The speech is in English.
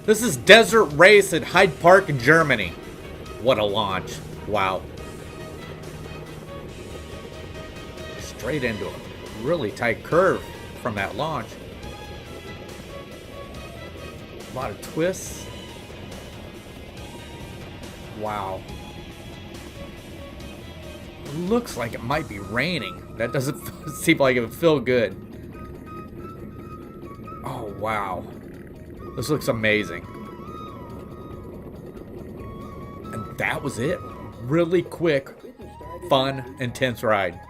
This is Desert Race at Hyde Park in Germany. What a launch. Wow. Straight into a really tight curve from that launch. A lot of twists. Wow. Looks like it might be raining. That doesn't seem like it would feel good. Oh, wow. This looks amazing. And that was it. Really quick, fun, intense ride.